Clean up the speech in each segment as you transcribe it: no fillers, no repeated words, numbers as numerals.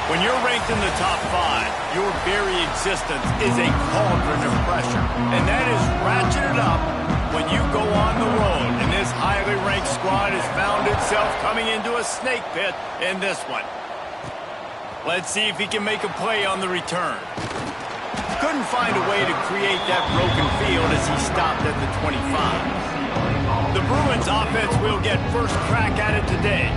When you're ranked in the top 5, your very existence is a cauldron of pressure. And that is ratcheted up when you go on the road. And this highly ranked squad has found itself coming into a snake pit in this one. Let's see if he can make a play on the return. Couldn't find a way to create that broken field as he stopped at the 25. The Bruins offense will get first crack at it today.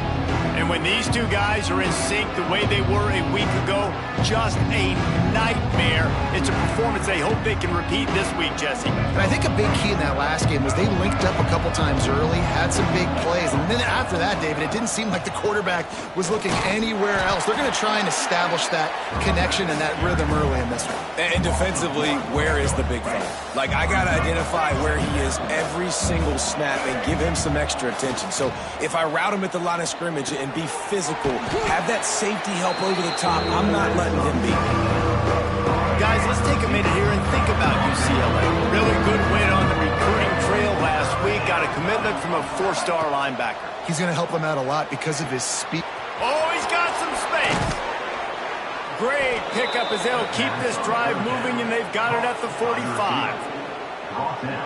And when these two guys are in sync the way they were a week ago, just a nightmare. It's a performance they hope they can repeat this week, Jesse. And I think a big key in that last game was they linked up a couple times early, had some big plays. And then after that, David, it didn't seem like the quarterback was looking anywhere else. They're going to try and establish that connection and that rhythm early in this one. And defensively, where is the big fella? Like, I got to identify where he is every single snap and give him some extra attention. So if I route him at the line of scrimmage and be physical, have that safety help over the top, I'm not letting him beat me. Guys, let's take a minute here and think about UCLA. Really good win on the recruiting trail last week. Got a commitment from a 4-star linebacker. He's going to help them out a lot because of his speed. Oh, he's got some space. Great pickup as they'll keep this drive moving, and they've got it at the 45.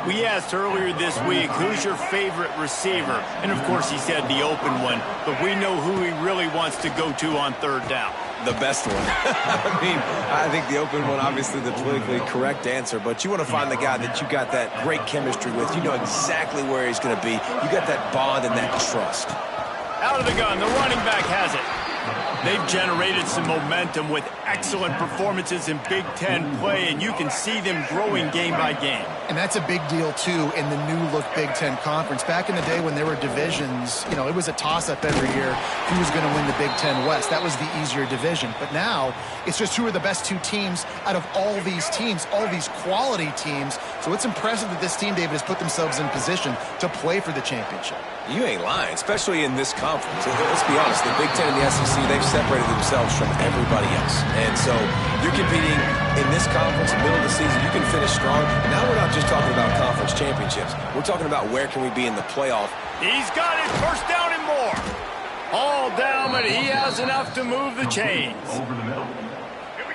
We asked earlier this week, who's your favorite receiver? And, of course, he said the open one. But we know who he really wants to go to on third down. The best one. I mean, I think the open one, obviously the politically correct answer, but you want to find the guy that you got that great chemistry with. You know exactly where he's going to be. You got that bond and that trust. Out of the gun, the running back has it. They've generated some momentum with excellent performances in Big Ten play, and you can see them growing game by game. And that's a big deal, too, in the new-look Big Ten Conference. Back in the day when there were divisions, you know, it was a toss-up every year who was going to win the Big Ten West. That was the easier division. But now, it's just who are the best two teams out of all these teams, all these quality teams. So it's impressive that this team, David, has put themselves in position to play for the championship. You ain't lying, especially in this conference. Let's be honest, the Big Ten and the SEC, they've separated themselves from everybody else. And so you're competing in this conference, middle of the season, you can finish strong. Now we're not just talking about conference championships. We're talking about where can we be in the playoff. He's got it, first down and more. All down, but he has enough to move the chains.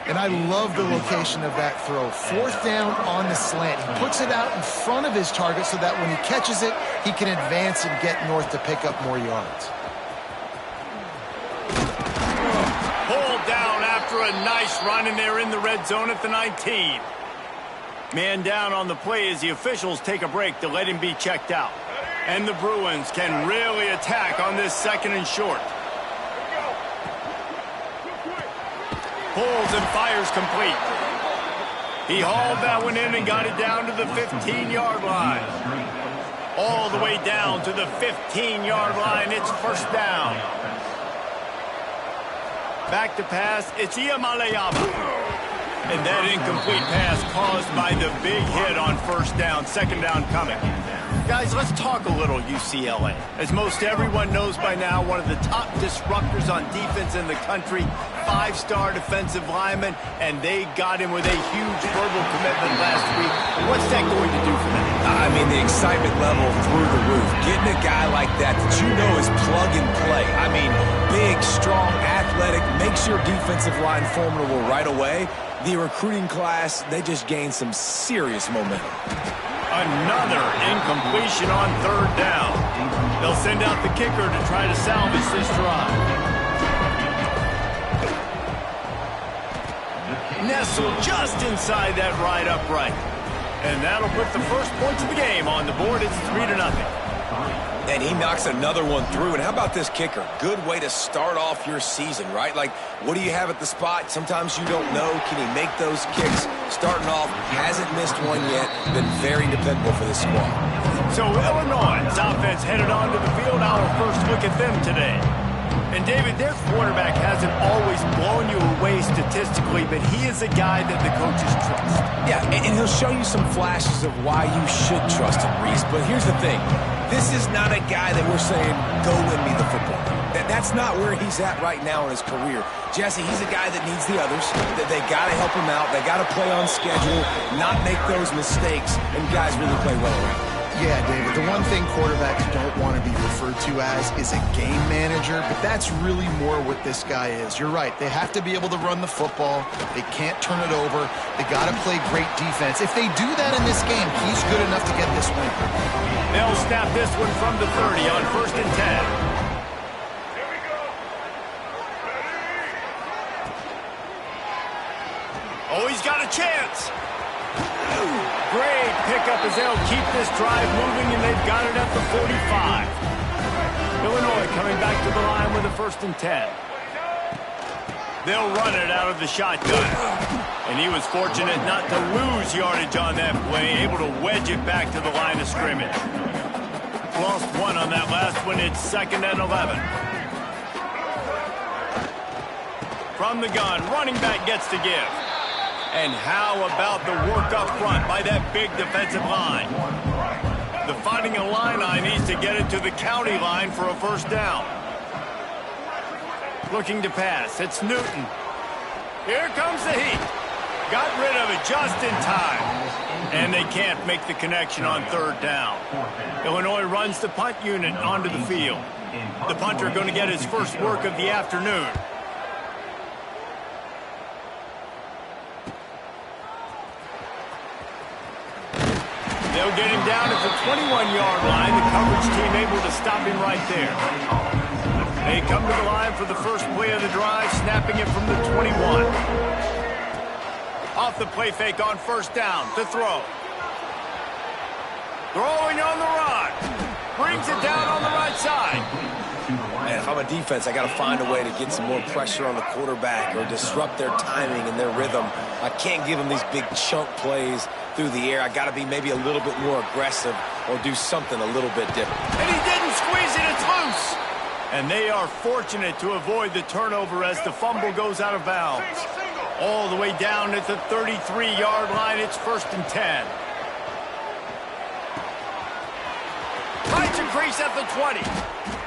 And I love the location of that throw. Fourth down on the slant. He puts it out in front of his target so that when he catches it, he can advance and get north to pick up more yards. Pulled down after a nice run, and they're in the red zone at the 19. Man down on the play as the officials take a break to let him be checked out. And the Bruins can really attack on this second and short. Pulls and fires complete. He hauled that one in and got it down to the 15-yard line. All the way down to the 15-yard line. It's first down. Back to pass. It's Iamaleava. And that incomplete pass caused by the big hit on first down. Second down coming. Guys, let's talk a little UCLA. As most everyone knows by now, one of the top disruptors on defense in the country, 5-star defensive lineman, and they got him with a huge verbal commitment last week. What's that going to do for them? I mean, the excitement level through the roof. Getting a guy like that you know is plug and play. I mean, big, strong, athletic, makes your defensive line formidable right away. The recruiting class, they just gained some serious momentum. Another incompletion on third down. They'll send out the kicker to try to salvage this drive. Nestled just inside that right upright. And that'll put the first points of the game on the board. It's 3-0. And he knocks another one through. And how about this kicker? Good way to start off your season, right? Like, what do you have at the spot? Sometimes you don't know. Can he make those kicks? Starting off, hasn't missed one yet. Been very dependable for this squad. So Illinois' offense headed onto the field. Our first look at them today. And David, their quarterback hasn't always blown you away statistically, but he is a guy that the coaches trust. Yeah, and he'll show you some flashes of why you should trust him, Reese. But here's the thing. This is not a guy that we're saying, go win me the football. That's not where he's at right now in his career. Jesse, he's a guy that needs the others. That they got to help him out. They got to play on schedule, not make those mistakes, and guys really play well around. Yeah, David, the one thing quarterbacks don't want to be referred to as is a game manager, but that's really more what this guy is. You're right. They have to be able to run the football. They can't turn it over. They got to play great defense. If they do that in this game, he's good enough to get this win. They'll snap this one from the 30 on 1st and 10. Oh, he's got a chance. Great pickup as they'll keep this drive moving, and they've got it at the 45. Illinois coming back to the line with a 1st and 10. They'll run it out of the shotgun. And he was fortunate not to lose yardage on that play, able to wedge it back to the line of scrimmage. Lost one on that last one. It's 2nd and 11. From the gun, running back gets to give. And how about the work up front by that big defensive line? The Fighting Illini needs to get it to the county line for a 1st down. Looking to pass. It's Newton. Here comes the heat. Got rid of it just in time. And they can't make the connection on 3rd down. Illinois runs the punt unit onto the field. The punter going to get his first work of the afternoon. They'll get him down at the 21-yard line. The coverage team able to stop him right there. They come to the line for the first play of the drive, snapping it from the 21. Off the play fake on 1st down to throw. Throwing on the run. Brings it down on the right side. Man, if I'm a defense, I got to find a way to get some more pressure on the quarterback or disrupt their timing and their rhythm. I can't give them these big chunk plays through the air. I got to be maybe a little bit more aggressive or do something a little bit different. And he didn't squeeze it. It's loose. And they are fortunate to avoid the turnover as the fumble goes out of bounds. All the way down at the 33-yard line. It's 1st and 10. Finds a crease at the 20.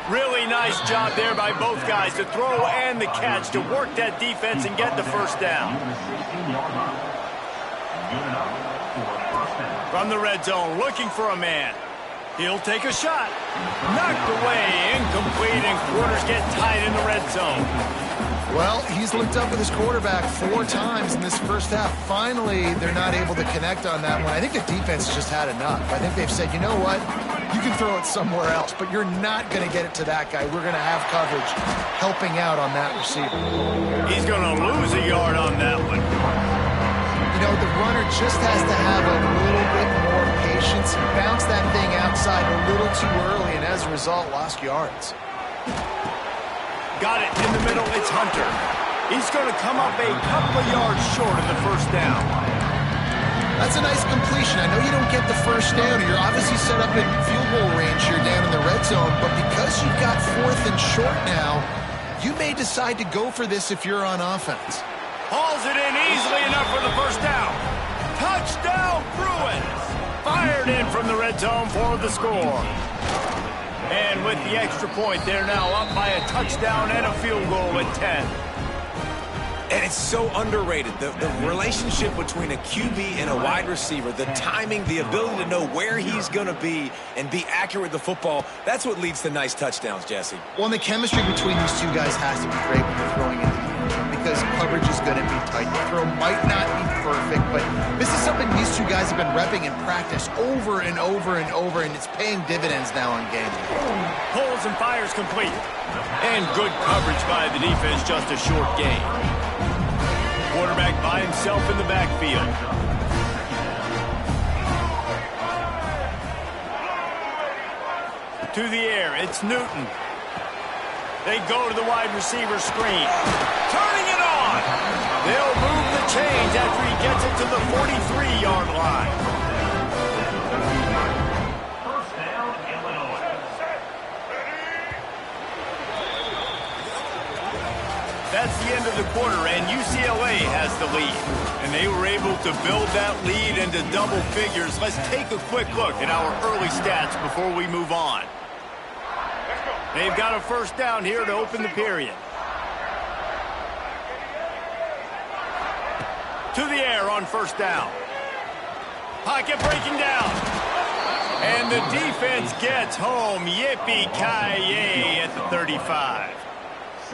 Really nice job there by both guys to throw and the catch to work that defense and get the 1st down. From the red zone, looking for a man. He'll take a shot. Knocked away, incomplete, and quarters get tied in the red zone. Well, he's looked up with his quarterback 4 times in this first half. Finally, they're not able to connect on that one. I think the defense just had enough. I think they've said, you know what? You can throw it somewhere else, but you're not going to get it to that guy. We're going to have coverage helping out on that receiver. He's going to lose a yard on that one. You know, the runner just has to have a little bit more patience. He bounced that thing outside a little too early, and as a result, lost yards. Got it in the middle. It's Hunter. He's going to come up a couple of yards short of the 1st down. That's a nice completion. I know you don't get the 1st down. You're obviously set up in field goal range here down in the red zone, but because you've got 4th and short now, you may decide to go for this if you're on offense. Hauls it in easily enough for the 1st down. Touchdown, Bruins! Fired in from the red zone for the score. And with the extra point, they're now up by a touchdown and a field goal at 10. And it's so underrated. The relationship between a QB and a wide receiver, the timing, the ability to know where he's going to be and be accurate with the football, that's what leads to nice touchdowns, Jesse. Well, and the chemistry between these two guys has to be great when they're throwing in the air because coverage is going to be tight. The throw might not be perfect, but this is something these two guys have been repping in practice over and over and over, and it's paying dividends now in game. Pulls and fires complete. And good coverage by the defense, just a short gain. Quarterback by himself in the backfield. To the air, it's Newton. They go to the wide receiver screen. Turning it on. They'll move the chains after he gets it to the 43-yard line. First down, Illinois. That's the end of the quarter, and UCLA has the lead. And they were able to build that lead into double figures. Let's take a quick look at our early stats before we move on. They've got a first down here to open the period. To the air on first down. Pocket breaking down. And the defense gets home. Yippee-ki-yay at the 35.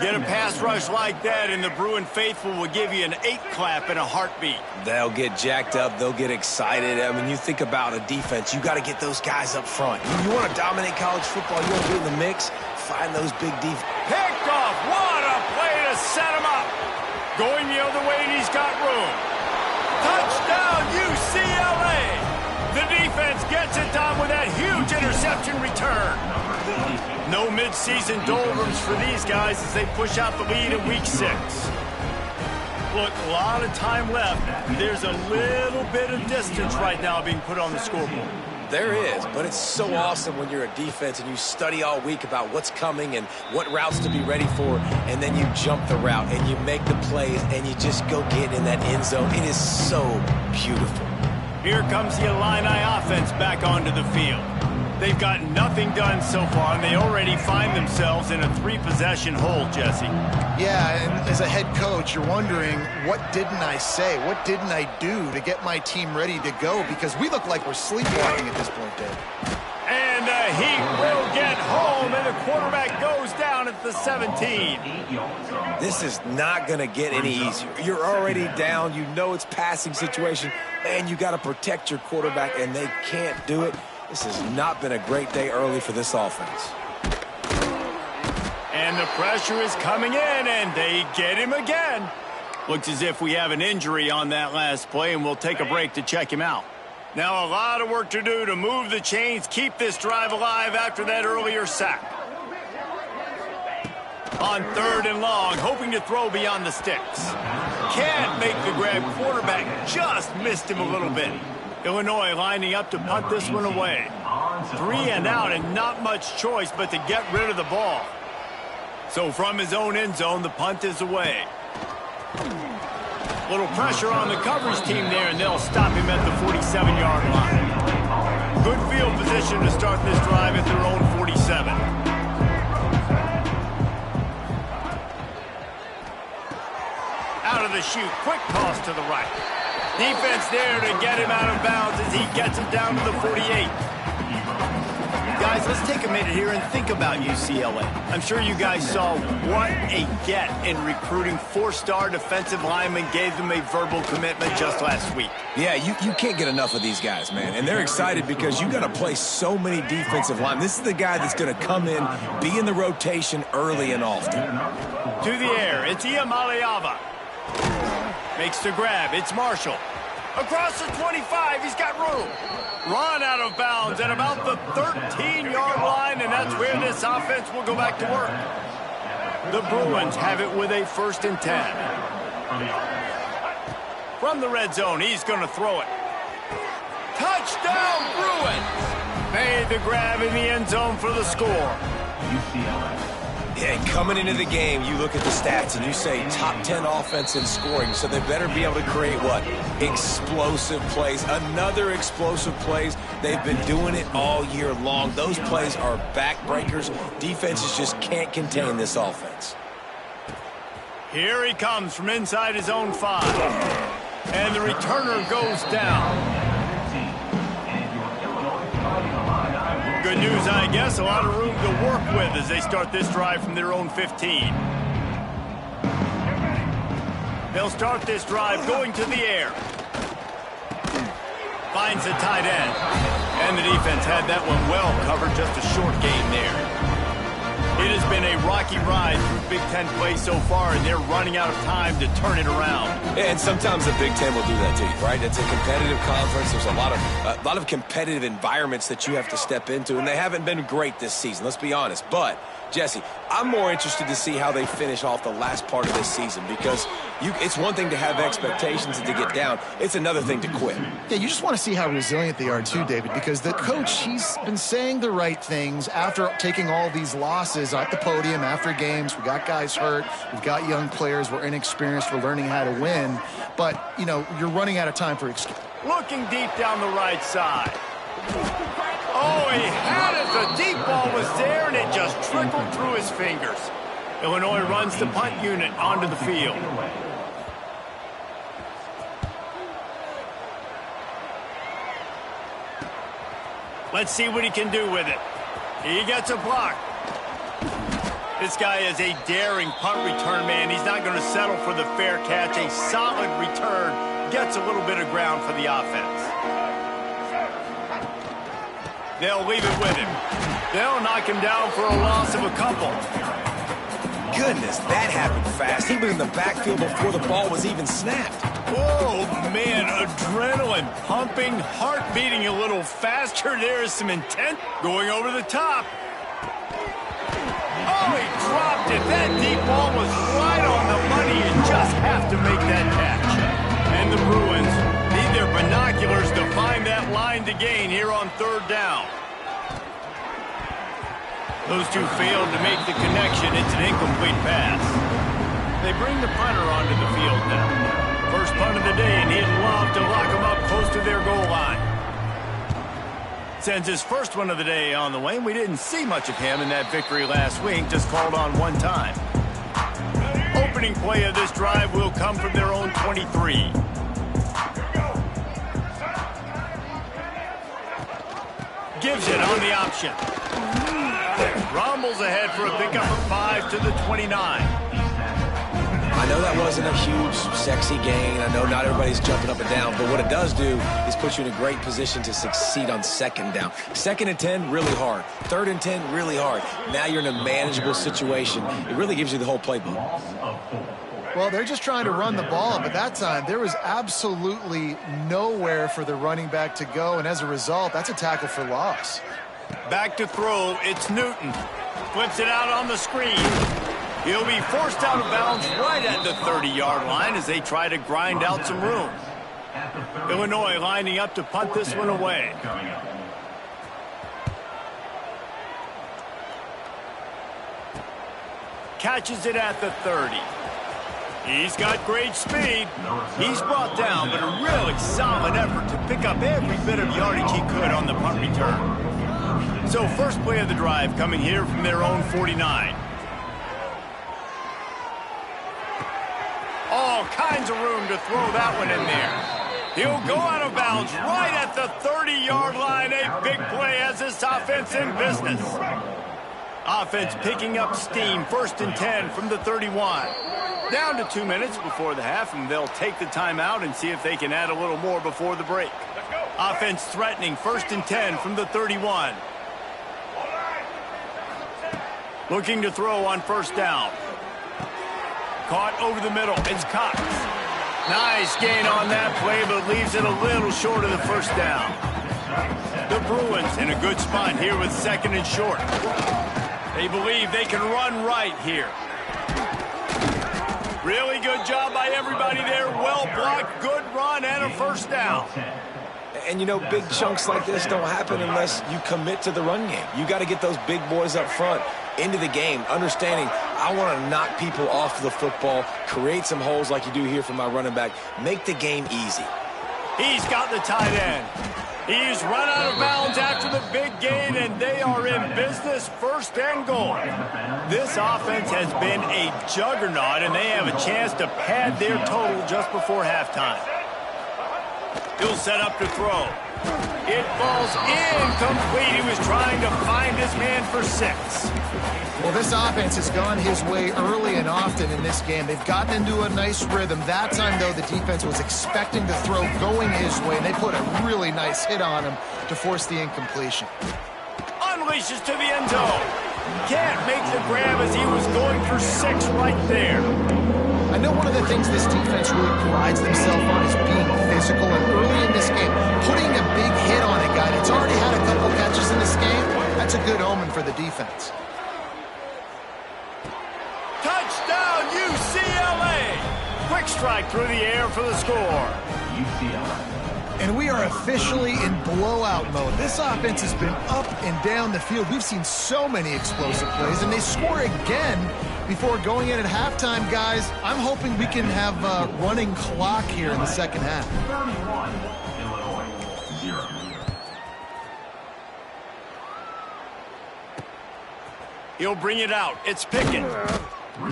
Get a pass rush like that, and the Bruin faithful will give you an 8-clap in a heartbeat. They'll get jacked up. They'll get excited. I mean, you think about a defense. You got to get those guys up front. You want to dominate college football. You want to be in the mix. Find those big defense. Picked off. What a play to set him up. Going the other way, and he's got room. Touchdown, UCLA. The defense gets it done with that huge interception return. No midseason doldrums for these guys as they push out the lead in week 6. Look, a lot of time left. There's a little bit of distance right now being put on the scoreboard. There is, but it's so awesome when you're a defense and you study all week about what's coming and what routes to be ready for, and then you jump the route and you make the plays and you just go get in that end zone. It is so beautiful. Here comes the Illini offense back onto the field. They've got nothing done so far, and they already find themselves in a 3-possession hole, Jesse. Yeah, and as a head coach, you're wondering, what didn't I say? What didn't I do to get my team ready to go? Because we look like we're sleepwalking at this point, Dave. And he will get home, and the quarterback goes down at the 17. This is not going to get any easier. You're already down. You know it's passing situation, and you got to protect your quarterback, and they can't do it. This has not been a great day early for this offense. And the pressure is coming in, and they get him again. Looks as if we have an injury on that last play, and we'll take a break to check him out. Now a lot of work to do to move the chains, keep this drive alive after that earlier sack. On 3rd and long, hoping to throw beyond the sticks. Can't make the grab. Quarterback just missed him a little bit. Illinois lining up to punt this one away. 3 and out, and not much choice but to get rid of the ball. So from his own end zone, the punt is away. Little pressure on the coverage team there, and they'll stop him at the 47-yard line. Good field position to start this drive at their own 47. Out of the chute, quick toss to the right. Defense there to get him out of bounds as he gets it down to the 48. Guys, let's take a minute here and think about UCLA. I'm sure you guys saw what a get in recruiting. 4-star defensive linemen gave them a verbal commitment just last week. Yeah, you can't get enough of these guys, man. And they're excited because you got to play so many defensive linemen. This is the guy that's going to come in, be in the rotation early and often. To the air, it's Iamaleava. Makes the grab, it's Marshall. Across the 25, he's got room. Run out of bounds at about the 13-yard line, and that's where this offense will go back to work. The Bruins have it with a 1st and 10. From the red zone, he's going to throw it. Touchdown, Bruins! Made the grab in the end zone for the score. Yeah, coming into the game, you look at the stats and you say top 10 offense in scoring, so they better be able to create what? Explosive plays. Another explosive plays. They've been doing it all year long. Those plays are backbreakers. Defenses just can't contain this offense. Here he comes from inside his own 5. And the returner goes down. Good news, I guess. A lot of room to work with as they start this drive from their own 15. They'll start this drive going to the air. Finds the tight end. And the defense had that one well covered, just a short gain there. It has been a rocky ride through Big Ten play so far, and they're running out of time to turn it around. And sometimes the Big Ten will do that to you, right? It's a competitive conference. There's a lot of competitive environments that you have to step into, and they haven't been great this season, let's be honest. But, Jesse, I'm more interested to see how they finish off the last part of this season, because it's one thing to have expectations and to get down. It's another thing to quit. Yeah, you just want to see how resilient they are too, David, because the coach, he's been saying the right things after taking all these losses at the podium after games. We got guys hurt. We've got young players. We're inexperienced. We're learning how to win. But, you know, you're running out of time for excuse. Looking deep down the right side. Oh, he had it. The deep ball was there, and it just trickled through his fingers. Illinois runs the punt unit onto the field. Let's see what he can do with it. He gets a block. This guy is a daring punt return man. He's not going to settle for the fair catch. A solid return gets a little bit of ground for the offense. They'll leave it with him. They'll knock him down for a loss of a couple. Goodness, that happened fast. He was in the backfield before the ball was even snapped. Oh, man, adrenaline pumping, heart beating a little faster. There is some intent going over the top. Oh, he dropped it. That deep ball was right on the money. You just have to make that catch. And the Bruins need their binoculars to find that line to gain here on third down. Those two failed to make the connection. It's an incomplete pass. They bring the punter onto the field now. First punt of the day, and he'd love to lock them up close to their goal line. Sends his first one of the day on the way, and we didn't see much of him in that victory last week, just called on one time. Opening play of this drive will come from their own 23. Gives it on the option. Rumbles ahead for a pickup of 5 to the 29. I know that wasn't a huge, sexy gain. I know not everybody's jumping up and down, but what it does do is put you in a great position to succeed on second down. 2nd and 10, really hard. 3rd and 10, really hard. Now you're in a manageable situation. It really gives you the whole playbook. Well, they're just trying to run the ball, but that time there was absolutely nowhere for the running back to go, and as a result, that's a tackle for loss. Back to throw, it's Newton. Flips it out on the screen. He'll be forced out of bounds right at the 30-yard line as they try to grind out some room. Illinois lining up to punt this one away. Catches it at the 30. He's got great speed. He's brought down, but a really solid effort to pick up every bit of yardage he could on the punt return. So first play of the drive coming here from their own 49. All kinds of room to throw that one in there. He'll go out of bounds right at the 30-yard line. A big play as this offense in business. Offense picking up steam. 1st and 10 from the 31. Down to 2 minutes before the half, and they'll take the timeout and see if they can add a little more before the break. Offense threatening. 1st and 10 from the 31. Looking to throw on 1st down. Caught over the middle. It's Cox. Nice gain on that play, but leaves it a little short of the 1st down. The Bruins in a good spot here with 2nd and short. They believe they can run right here. Really good job by everybody there. Well blocked, good run, and a 1st down. And, you know, big chunks like this don't happen unless you commit to the run game. You got to get those big boys up front into the game, understanding I want to knock people off the football, create some holes like you do here for my running back, make the game easy. He's got the tight end. He's run out of bounds after the big gain, and they are in business. 1st and goal. This offense has been a juggernaut, and they have a chance to pad their total just before halftime. He'll set up to throw. It falls incomplete. He was trying to find his man for 6. Well, this offense has gone his way early and often in this game. They've gotten into a nice rhythm. That time, though, the defense was expecting the throw going his way, and they put a really nice hit on him to force the incompletion. Unleashes to the end zone. Can't make the grab as he was going for 6 right there. I know one of the things this defense really prides themselves on is being physical, and early in this game, putting a big hit on a guy that's already had a couple catches in this game, that's a good omen for the defense. Touchdown, UCLA! Quick strike through the air for the score. And we are officially in blowout mode. This offense has been up and down the field. We've seen so many explosive plays, and they score again before going in at halftime, guys. I'm hoping we can have a running clock here in the second half. 31, Illinois, 0. He'll bring it out. It's Pickett.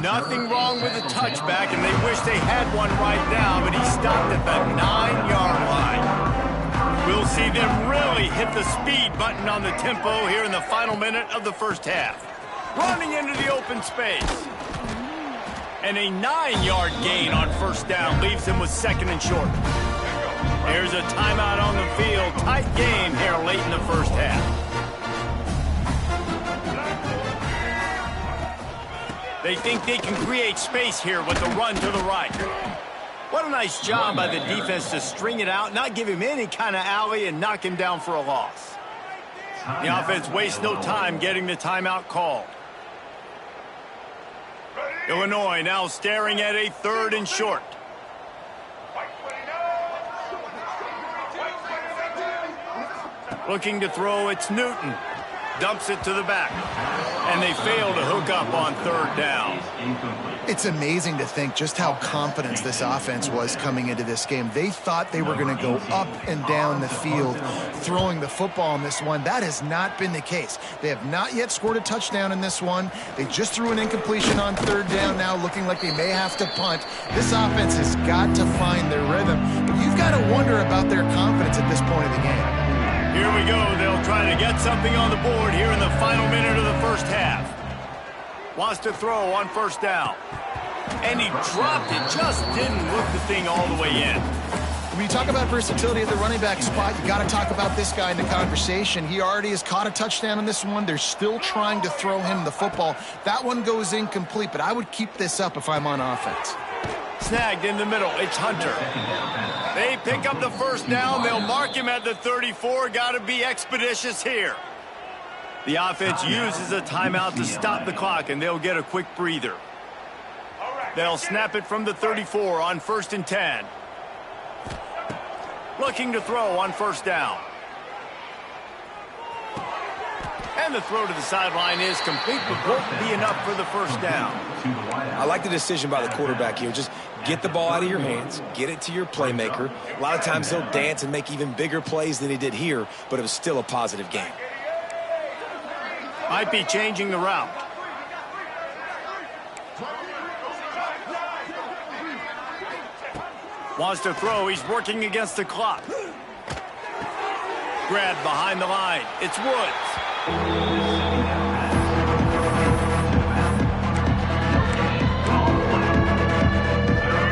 Nothing wrong with the touchback, and they wish they had one right now, but he stopped at the 9-yard line. We'll see them really hit the speed button on the tempo here in the final minute of the first half. Running into the open space. And a 9-yard gain on first down leaves him with 2nd and short. Here's a timeout on the field. Tight game here late in the first half. They think they can create space here with the run to the right. What a nice job by the defense to string it out, not give him any kind of alley, and knock him down for a loss. The offense wastes no time getting the timeout called. Illinois now staring at a 3rd and short. Looking to throw, it's Newton. Dumps it to the back. And they fail to hook up on 3rd down. It's amazing to think just how confident this offense was coming into this game. They thought they were going to go up and down the field throwing the football in this one. That has not been the case. They have not yet scored a touchdown in this one. They just threw an incompletion on 3rd down now, looking like they may have to punt. This offense has got to find their rhythm. But you've got to wonder about their confidence at this point of the game. Here we go. They'll try to get something on the board here in the final minute of the first half. Wants to throw on 1st down. And he dropped it. Just didn't look the thing all the way in. When you talk about versatility at the running back spot, you got to talk about this guy in the conversation. He already has caught a touchdown in this one. They're still trying to throw him the football. That one goes incomplete, but I would keep this up if I'm on offense. Snagged in the middle. It's Hunter. They pick up the 1st down. They'll mark him at the 34. Got to be expeditious here. The offense uses a timeout to stop the clock, and they'll get a quick breather. They'll snap it from the 34 on 1st and 10. Looking to throw on 1st down. And the throw to the sideline is complete, but won't be enough for the 1st down. I like the decision by the quarterback here. Just get the ball out of your hands, get it to your playmaker. A lot of times he'll dance and make even bigger plays than he did here, but it was still a positive game. Might be changing the route. Wants to throw. He's working against the clock. Grabbed behind the line. It's Woods.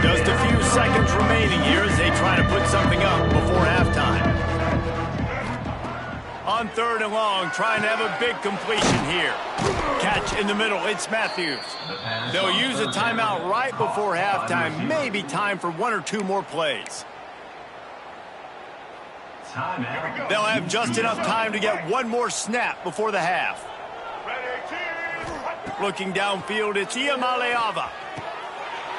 Just a few seconds remaining here as they try to put something up before halftime. On 3rd and long, trying to have a big completion here. Catch in the middle. It's Matthews. They'll use a timeout right before halftime. Maybe time for 1 or 2 more plays. They'll have just enough time to get 1 more snap before the half. Looking downfield, it's Iamaleava.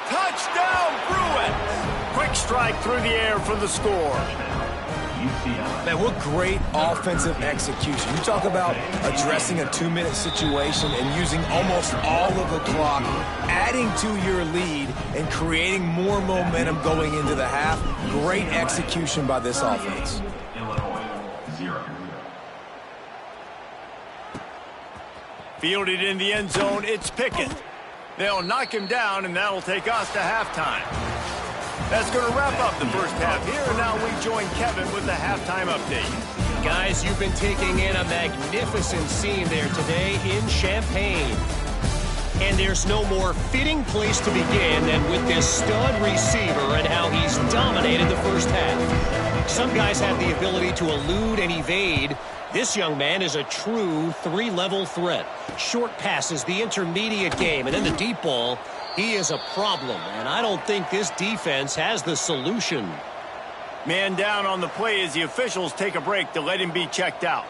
Touchdown, Bruins! Quick strike through the air for the score. Man, what great offensive execution. You talk about addressing a 2-minute situation and using almost all of the clock, adding to your lead, and creating more momentum going into the half. Great execution by this offense. Fielded in the end zone, it's Pickett. They'll knock him down, and that'll take us to halftime. That's going to wrap up the first half here, and now we join Kevin with the halftime update. Guys, you've been taking in a magnificent scene there today in Champaign. And there's no more fitting place to begin than with this stud receiver and how he's dominated the first half. Some guys have the ability to elude and evade. This young man is a true three-level threat. Short passes, the intermediate game, and then the deep ball. He is a problem, and I don't think this defense has the solution. Man down on the play as the officials take a break to let him be checked out.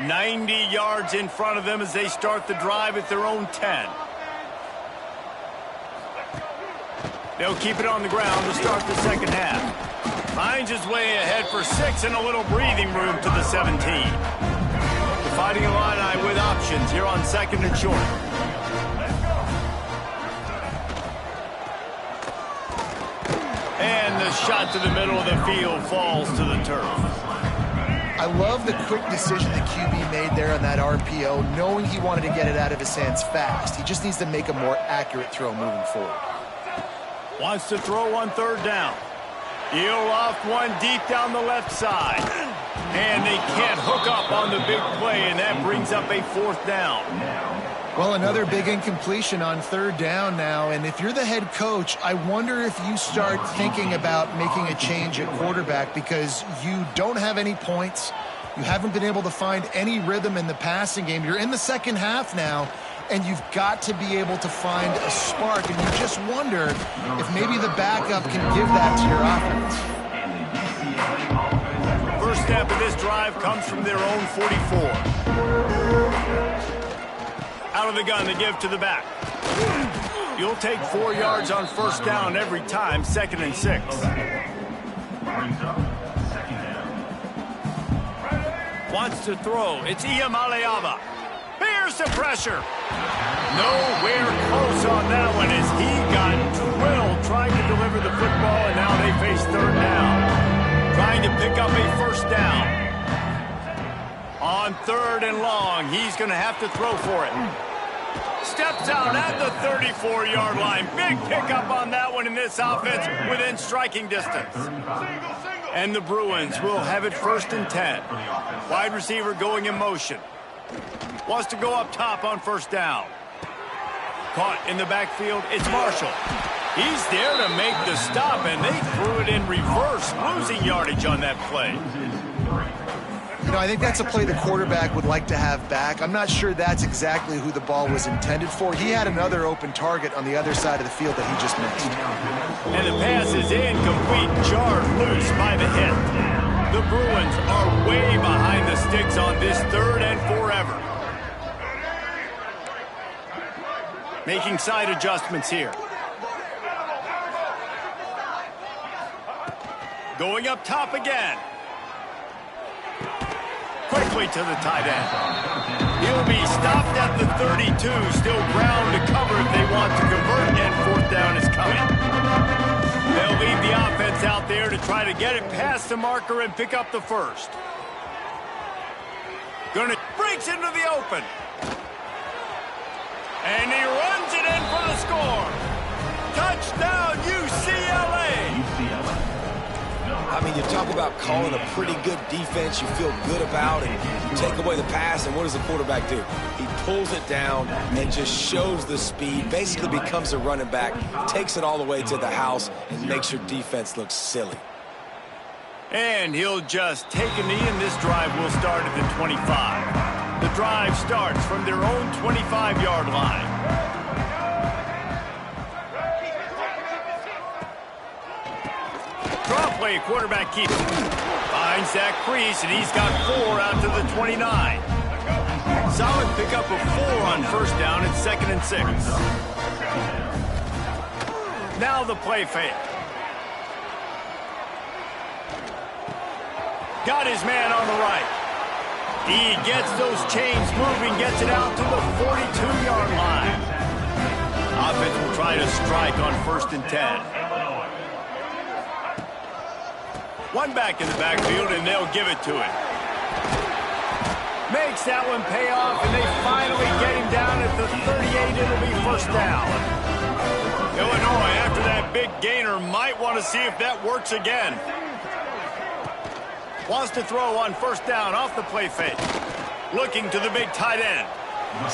90 yards in front of them as they start the drive at their own 10. They'll keep it on the ground to start the second half. Finds his way ahead for 6 and a little breathing room to the 17. Dividing a line with options here on second and short. And the shot to the middle of the field falls to the turf. I love the quick decision the QB made there on that RPO, knowing he wanted to get it out of his hands fast. He just needs to make a more accurate throw moving forward. Wants to throw on third down. He'll loft one deep down the left side. And they can't hook up on the big play, and that brings up a fourth down. Well, another big incompletion on third down now, and if you're the head coach, I wonder if you start thinking about making a change at quarterback because you don't have any points. You haven't been able to find any rhythm in the passing game. You're in the second half now, and you've got to be able to find a spark, and you just wonder if maybe the backup can give that to your offense. First step of this drive comes from their own 44. Out of the gun to give to the back. You'll take 4 yards on first down every time, 2nd and 6. Wants to throw. It's Ncaa. Here's the pressure. Nowhere close on that one as he got drilled trying to deliver the football, and now they face third down. Trying to pick up a first down. On third and long, he's going to have to throw for it. Steps out at the 34-yard line. Big pickup on that one in this offense within striking distance. And the Bruins will have it 1st and 10. Wide receiver going in motion. Wants to go up top on first down. Caught in the backfield, it's Marshall. He's there to make the stop, and they threw it in reverse, losing yardage on that play. You know, I think that's a play the quarterback would like to have back. I'm not sure that's exactly who the ball was intended for. He had another open target on the other side of the field that he just missed. And the pass is incomplete, jarred loose by the hit. The Bruins are way behind the sticks on this 3rd and forever. Making side adjustments here. Going up top again. Quickly to the tight end. He'll be stopped at the 32. Still ground to cover if they want to convert, and fourth down is coming. They'll leave the offense out there to try to get it past the marker and pick up the first. Gonna breaks into the open. And he runs it in for the score. Touchdown, UCLA. I mean, you talk about calling a pretty good defense you feel good about, and you take away the pass, and what does the quarterback do? He pulls it down and just shows the speed, basically becomes a running back, takes it all the way to the house, and makes your defense look silly. And he'll just take a knee, and this drive will start at the 25. The drive starts from their own 25-yard line. Draw play, quarterback keeps it. Finds that crease, and he's got 4 out to the 29. Solid pickup of 4 on first down at 2nd and 6. Now the play fake. Got his man on the right. He gets those chains moving, gets it out to the 42-yard line. Offense will try to strike on 1st and 10. One back in the backfield, and they'll give it to him. Makes that one pay off, and they finally get him down at the 38. It'll be first down. Illinois, after that big gainer, might want to see if that works again. Wants to throw on first down off the play fake. Looking to the big tight end.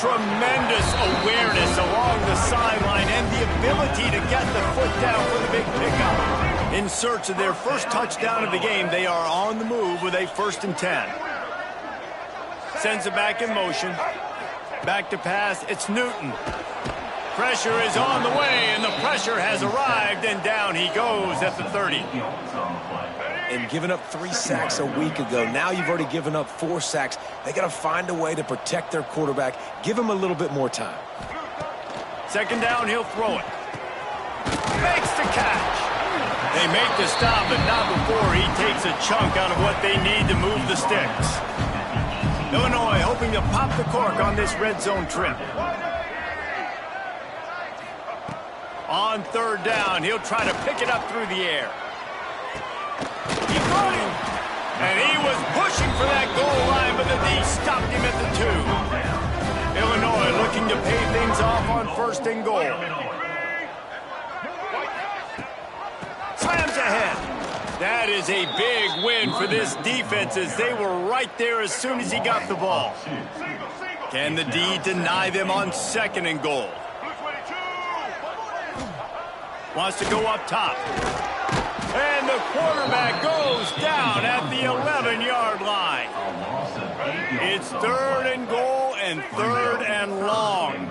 Tremendous awareness along the sideline and the ability to get the foot down for the big pickup. In search of their first touchdown of the game, they are on the move with a 1st and 10. Sends it back in motion. Back to pass. It's Newton. Pressure is on the way, and the pressure has arrived, and down he goes at the 30. And giving up 3 sacks a week ago, now you've already given up 4 sacks. They got to find a way to protect their quarterback. Give him a little bit more time. 2nd down, he'll throw it. Makes the catch. They make the stop, but not before he takes a chunk out of what they need to move the sticks. Illinois hoping to pop the cork on this red zone trip. On 3rd down, he'll try to pick it up through the air. He's running. And he was pushing for that goal line, but the D stopped him at the 2. Illinois looking to pay things off on 1st and goal. Slams ahead. That is a big win for this defense as they were right there as soon as he got the ball. Can the D deny them on 2nd and goal? Wants to go up top. And the quarterback goes down at the 11-yard line. It's 3rd and goal and 3rd and long.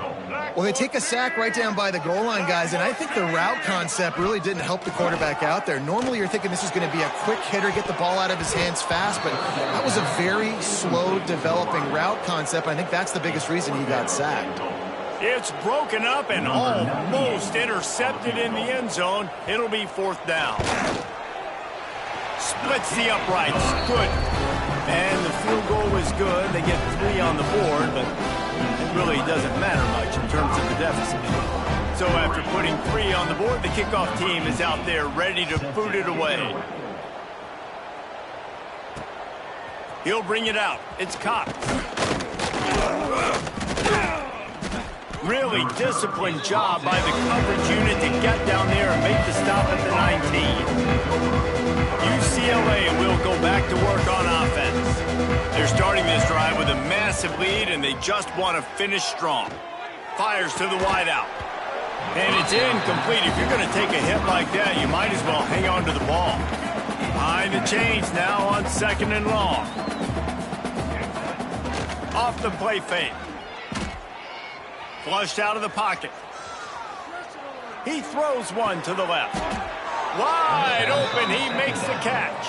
Well, they take a sack right down by the goal line, guys, and I think the route concept really didn't help the quarterback out there. Normally, you're thinking this is going to be a quick hitter, get the ball out of his hands fast, but that was a very slow developing route concept. I think that's the biggest reason he got sacked. It's broken up and almost intercepted in the end zone. It'll be 4th down. Splits the uprights. Good. And the field goal was good. They get 3 on the board, but it really doesn't matter much in terms of the deficit. So after putting 3 on the board, the kickoff team is out there ready to boot it away. He'll bring it out. It's Ncaa. Really disciplined job by the coverage unit to get down there and make the stop at the 19. UCLA will go back to work on offense. They're starting this drive with a massive lead, and they just want to finish strong. Fires to the wideout. And it's incomplete. If you're going to take a hit like that, you might as well hang on to the ball. Behind the chains now on 2nd and long. Off the play fake. Flushed out of the pocket. He throws one to the left. Wide open, he makes the catch.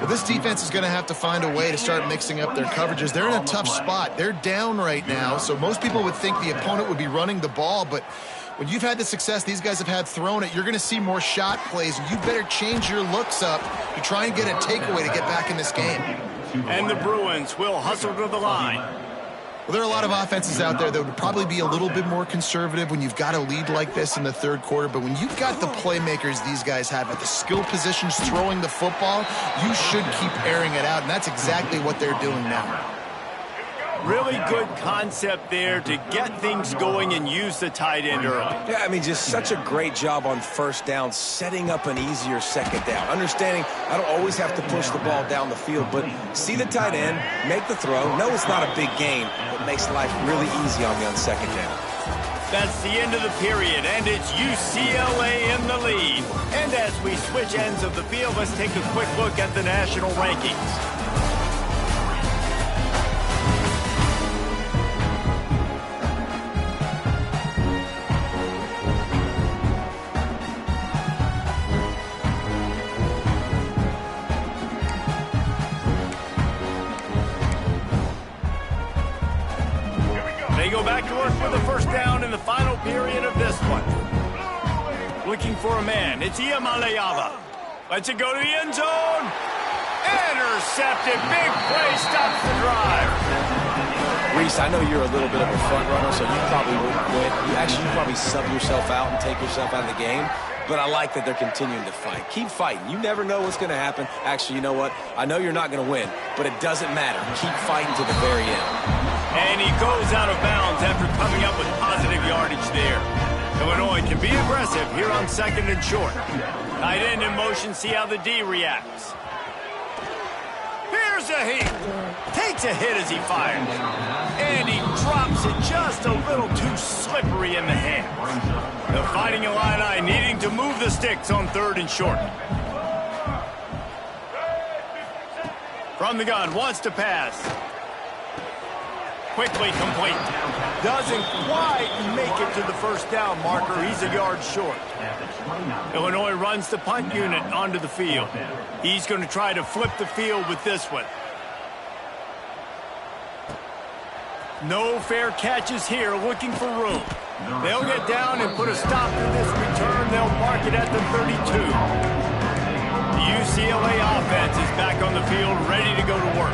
Well, this defense is going to have to find a way to start mixing up their coverages. They're in a tough spot. They're down right now, so most people would think the opponent would be running the ball, but when you've had the success these guys have had throwing it, you're going to see more shot plays, and you better change your looks up to try and get a takeaway to get back in this game. And the Bruins will hustle to the line. Well, there are a lot of offenses out there that would probably be a little bit more conservative when you've got a lead like this in the 3rd quarter. But when you've got the playmakers these guys have at the skill positions throwing the football, you should keep airing it out. And that's exactly what they're doing now. Really good concept there to get things going and use the tight end early. Yeah, I mean, just such a great job on 1st down, setting up an easier 2nd down. Understanding I don't always have to push the ball down the field, but see the tight end, make the throw. No, it's not a big gain, but makes life really easy on me on 2nd down. That's the end of the period, and it's UCLA in the lead. And as we switch ends of the field, let's take a quick look at the national rankings. They go back to work for the 1st down in the final period of this one. Looking for a man. It's Iamaleava. Lets it go to the end zone. Intercepted. Big play. Stops the drive. Reese, I know you're a little bit of a front runner, so you probably wouldn't quit. You probably sub yourself out and take yourself out of the game. But I like that they're continuing to fight. Keep fighting. You never know what's going to happen. Actually, you know what? I know you're not going to win, but it doesn't matter. Keep fighting to the very end. And he goes out of bounds after coming up with positive yardage there. Illinois can be aggressive here on 2nd and short. Tight end in motion, see how the D reacts. Here's a hit. Takes a hit as he fires. And he drops it just a little too slippery in the hands. The Fighting Illini needing to move the sticks on 3rd and short. From the gun, wants to pass. Quickly complete. Doesn't quite make it to the first down marker. He's a yard short. Illinois runs the punt unit onto the field. He's going to try to flip the field with this one. No fair catches here, looking for room. They'll get down and put a stop to this return. They'll mark it at the 32. The UCLA offense is back on the field, ready to go to work.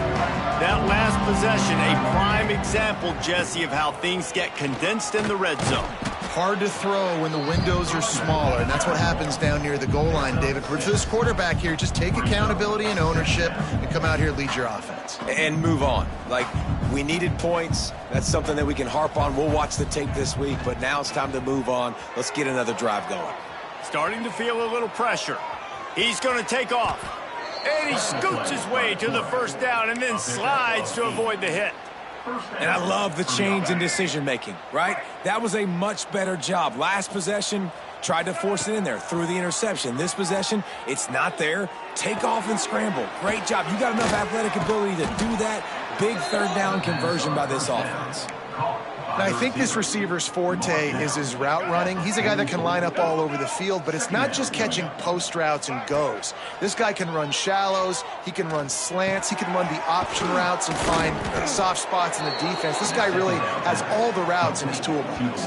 That last possession, a prime example, Jesse, of how things get condensed in the red zone. Hard to throw when the windows are smaller, and that's what happens down near the goal line, David. For this quarterback here, just take accountability and ownership and come out here and lead your offense. And move on. Like, we needed points. That's something that we can harp on. We'll watch the tape this week, but now it's time to move on. Let's get another drive going. Starting to feel a little pressure. He's going to take off. And he scoots his way to the first down and then slides to avoid the hit. And I love the change in decision-making, right? That was a much better job. Last possession, tried to force it in there, threw the interception. This possession, it's not there. Take off and scramble. Great job. You got enough athletic ability to do that. Big 3rd down conversion by this offense. Now, I think this receiver's forte is his route running. He's a guy that can line up all over the field, but it's not just catching post routes and goes. This guy can run shallows, he can run slants, he can run the option routes and find soft spots in the defense. This guy really has all the routes in his toolbox.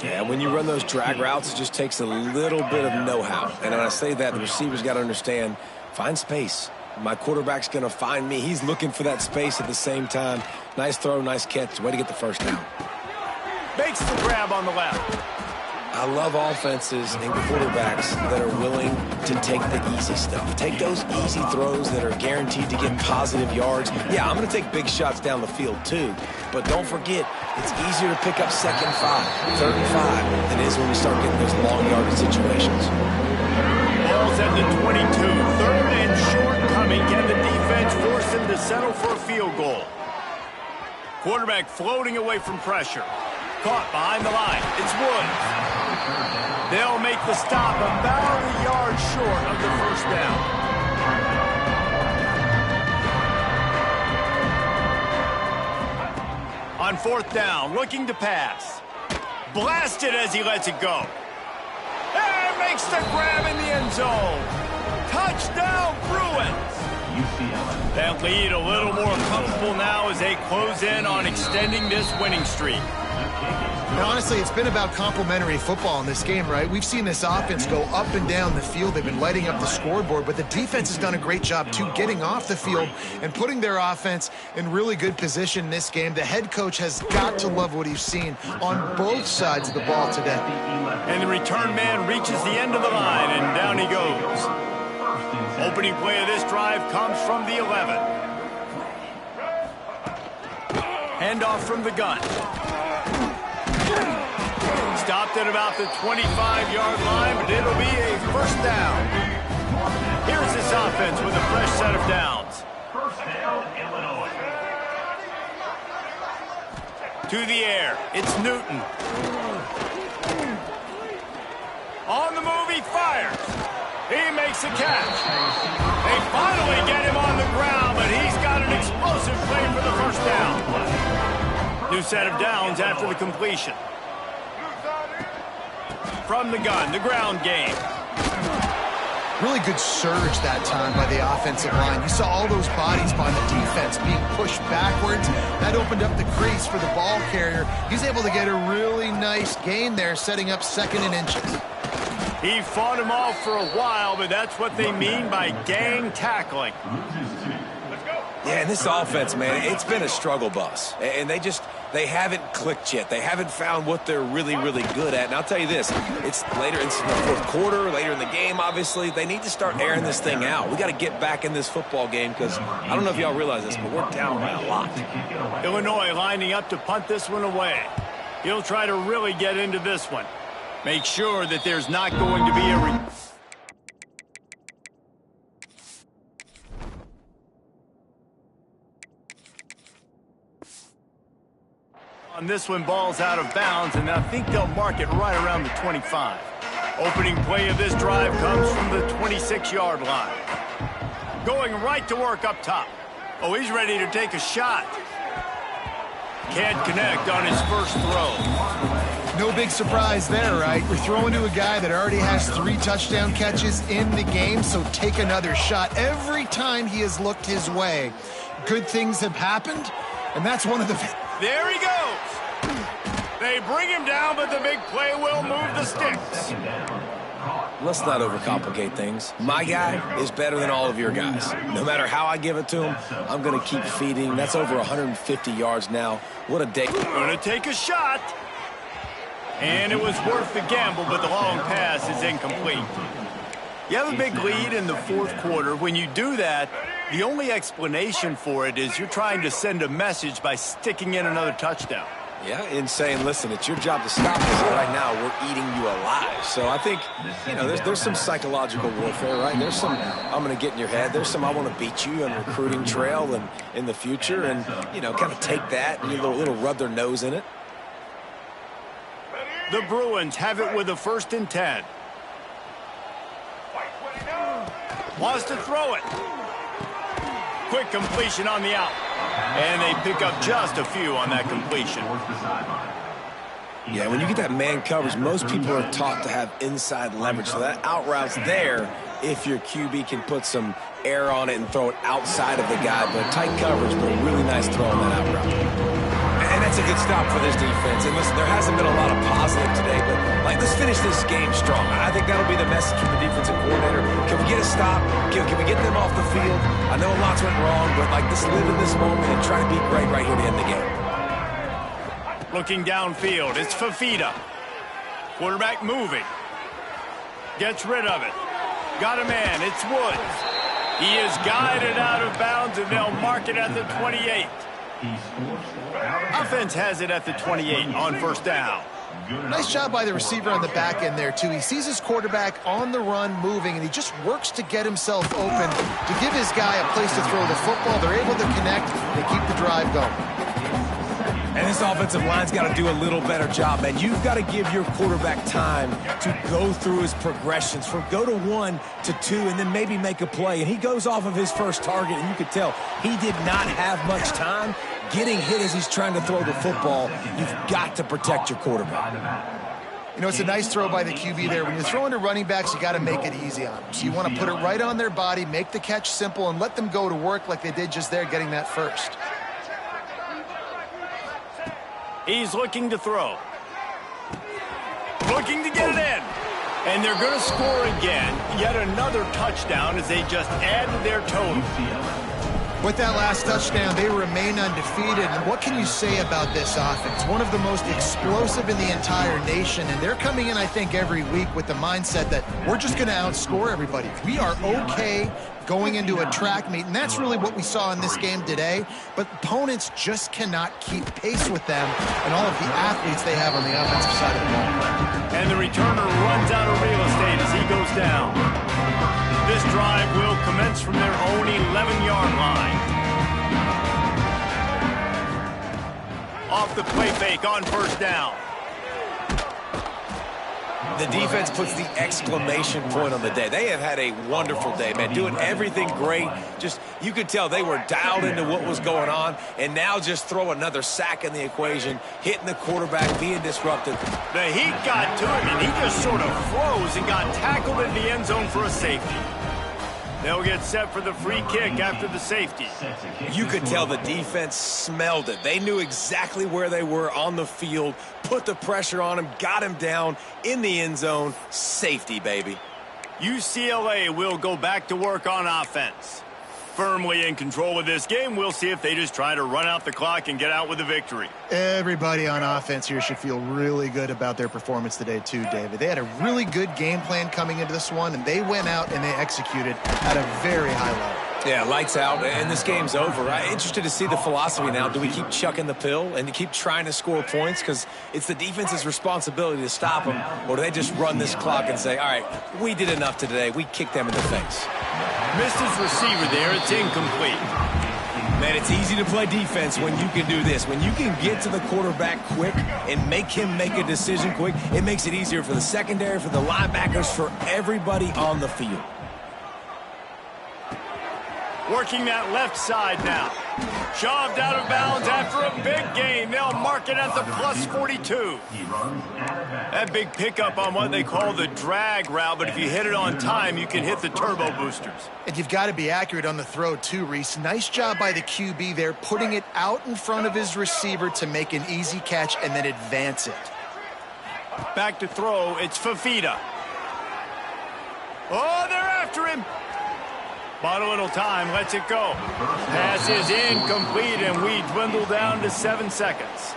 Yeah, when you run those drag routes, it just takes a little bit of know-how. And when I say that, the receiver's got to understand, find space. My quarterback's going to find me. He's looking for that space at the same time. Nice throw, nice catch. Way to get the first down. Makes the grab on the left. I love offenses and quarterbacks that are willing to take the easy stuff. Take those easy throws that are guaranteed to get positive yards. Yeah, I'm going to take big shots down the field too. But don't forget, it's easier to pick up 2nd and 5, 3rd and 5 than it is when we start getting those long yardage situations. Ball's at the 22. 3rd and short coming. Can the defense force him to settle for a field goal? Quarterback floating away from pressure. Caught behind the line. It's Woods. They'll make the stop about a yard short of the first down. On 4th down, looking to pass. Blasted as he lets it go. And makes the grab in the end zone. Touchdown, Bruins. That lead a little more comfortable now as they close in on extending this winning streak. Now, honestly, it's been about complementary football in this game, right? We've seen this offense go up and down the field. They've been lighting up the scoreboard, but the defense has done a great job, too, getting off the field and putting their offense in really good position in this game. The head coach has got to love what he's seen on both sides of the ball today. And the return man reaches the end of the line, and down he goes. Opening play of this drive comes from the 11. Handoff from the gun. Stopped at about the 25-yard line, but it'll be a first down. Here's this offense with a fresh set of downs. First down, Illinois. To the air, it's Newton. On the move, he fires. He makes a catch. They finally get him on the ground, but he's got an explosive play for the first down. New set of downs after the completion. From the gun, the ground game. Really good surge that time by the offensive line. You saw all those bodies by the defense being pushed backwards. That opened up the crease for the ball carrier. He's able to get a really nice gain there, setting up 2nd and inches. He fought him off for a while, but that's what they mean by gang tackling. Yeah, and this offense, man, it's been a struggle bus. And they haven't clicked yet. They haven't found what they're really, really good at. And I'll tell you this, it's later in the 4th quarter, later in the game, obviously. They need to start airing this thing out. We got to get back in this football game because I don't know if y'all realize this, but we're down by a lot. Illinois lining up to punt this one away. He'll try to really get into this one. Make sure that there's not going to be a... On this one, ball's out of bounds, and I think they'll mark it right around the 25. Opening play of this drive comes from the 26-yard line. Going right to work up top. Oh, he's ready to take a shot. Can't connect on his first throw. No big surprise there, right? We're throwing to a guy that already has 3 touchdown catches in the game, so take another shot. Every time he has looked his way, good things have happened, and that's one of the... There he goes. They bring him down, but the big play will move the sticks. Let's not overcomplicate things. My guy is better than all of your guys. No matter how I give it to him, I'm going to keep feeding. That's over 150 yards now. What a day. Going to take a shot. And it was worth the gamble, but the long pass is incomplete. You have a big lead in the fourth quarter. When you do that, the only explanation for it is you're trying to send a message by sticking in another touchdown. Yeah, in saying, listen, it's your job to stop this. Right now, we're eating you alive. So I think, you know, there's some psychological warfare, right? There's some, I'm going to get in your head. There's some, I want to beat you on recruiting trail and in the future. And, you know, kind of take that and a little rub their nose in it. The Bruins have it with a 1st and 10. Wants to throw it. Quick completion on the out. And they pick up just a few on that completion. Yeah, when you get that man coverage, most people are taught to have inside leverage. So that out route's there if your QB can put some air on it and throw it outside of the guy. But tight coverage, but a really nice throw on that out route. And that's a good stop for this defense. And listen, there hasn't been a lot of positive today, but like, let's finish this game strong. I think that'll be the message from the defensive coordinator. Can we get a stop? Can we get them off the field? I know lots went wrong, but like, let's live in this moment and try to be great right here to end the game. Looking downfield, it's Fafita. Quarterback moving. Gets rid of it. Got a man, it's Woods. He is guided out of bounds, and they'll mark it at the 28. Offense has it at the 28 on 1st down. Nice job by the receiver on the back end there, too. He sees his quarterback on the run moving, and he just works to get himself open to give his guy a place to throw the football. They're able to connect. They keep the drive going. And this offensive line's got to do a little better job, man. You've got to give your quarterback time to go through his progressions from go to 1 to 2 and then maybe make a play. And he goes off of his first target, and you could tell he did not have much time getting hit as he's trying to throw the football. You've got to protect your quarterback. You know, it's a nice throw by the QB there. When you're throwing to running backs, you got to make it easy on them. So you want to put it right on their body, make the catch simple, and let them go to work like they did just there, getting that first. He's looking to throw. Looking to get it in. And they're going to score again. Yet another touchdown as they just added their total. With that last touchdown, they remain undefeated. And what can you say about this offense? One of the most explosive in the entire nation. And they're coming in, I think, every week with the mindset that we're just going to outscore everybody. We are okay going into a track meet, and that's really what we saw in this game today. But opponents just cannot keep pace with them and all of the athletes they have on the offensive side of the ball. And the returner runs out of real estate as he goes down. This drive will commence from their own 11-yard line. Off the play fake on 1st down. The defense puts the exclamation point on the day. They have had a wonderful day, man, doing everything great. Just, you could tell they were dialed into what was going on, and now just throw another sack in the equation, hitting the quarterback, being disrupted. The heat got to him, and he just sort of froze and got tackled in the end zone for a safety. They'll get set for the free kick after the safety. You could tell the defense smelled it. They knew exactly where they were on the field, put the pressure on him, got him down in the end zone. Safety, baby. UCLA will go back to work on offense. Firmly in control of this game. We'll see if they just try to run out the clock and get out with a victory. Everybody on offense here should feel really good about their performance today too, David. They had a really good game plan coming into this one, and they went out and they executed at a very high level. Yeah, lights out, and this game's over. I'm interested to see the philosophy now. Do we keep chucking the pill and keep trying to score points because it's the defense's responsibility to stop them, or do they just run this clock and say, all right, we did enough today. We kicked them in the face. Missed his receiver there. It's incomplete. Man, it's easy to play defense when you can do this. When you can get to the quarterback quick and make him make a decision quick, it makes it easier for the secondary, for the linebackers, for everybody on the field. Working that left side now. Shoved out of bounds after a big gain. They'll mark it at the plus 42. That big pickup on what they call the drag route, but if you hit it on time, you can hit the turbo boosters. And you've got to be accurate on the throw, too, Reese. Nice job by the QB there, putting it out in front of his receiver to make an easy catch and then advance it. Back to throw, it's Fafita. Oh, they're after him. Bought a little time, lets it go. Pass is incomplete, and we dwindle down to 7 seconds.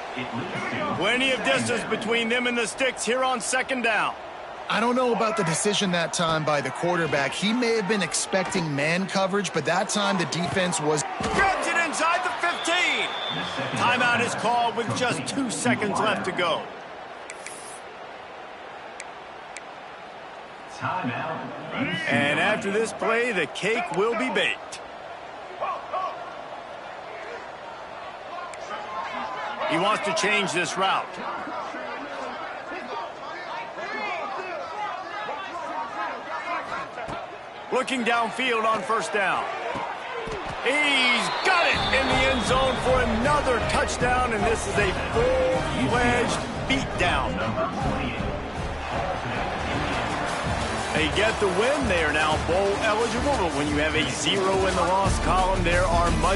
Plenty of distance between them and the sticks here on second down. I don't know about the decision that time by the quarterback. He may have been expecting man coverage, but that time the defense was... Grabs it inside the 15. Timeout is called with just 2 seconds left to go. And after this play, the cake will be baked. He wants to change this route. Looking downfield on first down. He's got it in the end zone for another touchdown, and this is a full-fledged beatdown. They get the win. They are now bowl eligible, but when you have a 0 in the loss column, there are much